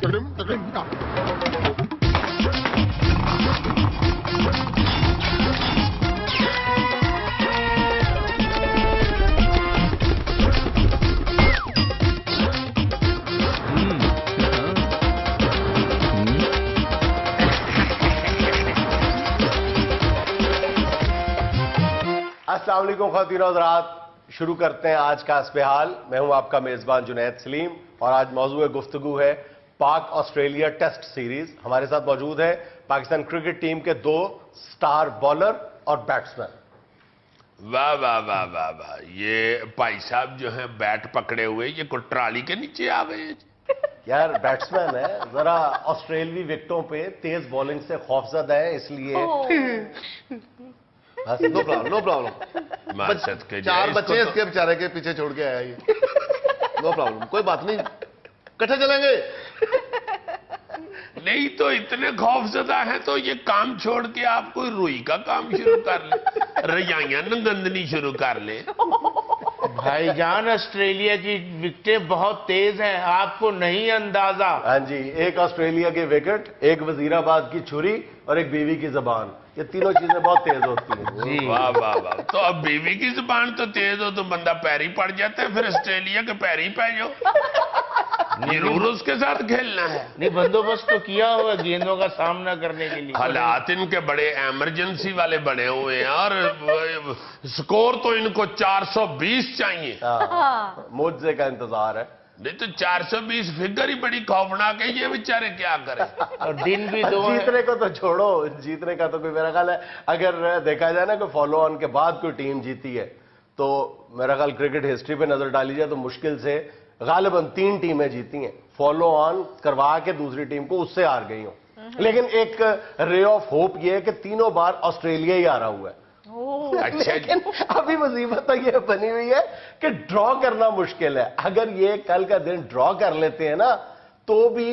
अस्सलाम वालेकुम ख़वातीन और हज़रात, शुरू करते हैं आज का हस्बे-हाल। मैं हूं आपका मेज़बान जुनैद सलीम और आज मौजूद गुफ्तगू है पाक ऑस्ट्रेलिया टेस्ट सीरीज। हमारे साथ मौजूद है पाकिस्तान क्रिकेट टीम के 2 स्टार बॉलर और बैट्समैन। वाह वाह वाह वाह वाह, ये भाई साहब जो है बैट पकड़े हुए ये कोई ट्राली के नीचे आ गए। यार बैट्समैन है, जरा ऑस्ट्रेलवी विकेटों पे तेज बॉलिंग से खौफजदा है, इसलिए नो प्रॉब्लम। 4 बच्चे इसके बेचारे के पीछे छोड़ के आया ये। नो प्रॉब्लम, कोई बात नहीं, इकट्ठे चलेंगे। नहीं तो इतने खौफजदा हैं तो ये काम छोड़ के आप कोई रुई का काम शुरू कर ले, रजाइयां नंगंदनी शुरू कर ले। भाईजान ऑस्ट्रेलिया की विकेटें बहुत तेज हैं, आपको नहीं अंदाजा। हाँ जी, एक ऑस्ट्रेलिया के विकेट, एक वजीराबाद की छुरी और एक बीवी की जबान, ये तीनों चीजें बहुत तेज होती हैं। जी वाह वाह वाह, तो अब बीवी की जुबान तो तेज हो तो बंदा पैर ही पड़ जाता है, फिर ऑस्ट्रेलिया के पैर ही पै जाओ। जरूर उसके साथ खेलना है। नहीं, बंदोबस्त तो किया हुआ गेंदों का सामना करने के लिए। हालात इनके बड़े एमरजेंसी वाले बने हुए हैं और स्कोर तो इनको 420 चाहिए। मुझसे का इंतजार है। नहीं तो 420 फिगर ही बड़ी खौफनाक है, ये बेचारे क्या करें। और दिन भी 2 है। जीतने को तो छोड़ो, जीतने का तो कोई, मेरा ख्याल है अगर देखा जाए ना कोई फॉलो ऑन के बाद कोई टीम जीती है तो मेरा ख्याल क्रिकेट हिस्ट्री पे नजर डाली जाए तो मुश्किल से गालिबन 3 टीमें जीती हैं, फॉलो ऑन करवा के दूसरी टीम को उससे हार गई हो। लेकिन एक रे ऑफ होप ये है कि तीनों बार ऑस्ट्रेलिया ही हारा हुआ है। अच्छा, लेकिन अभी मुसीबत तो ये बनी हुई है कि ड्रॉ करना मुश्किल है। अगर ये कल का दिन ड्रॉ कर लेते हैं ना तो भी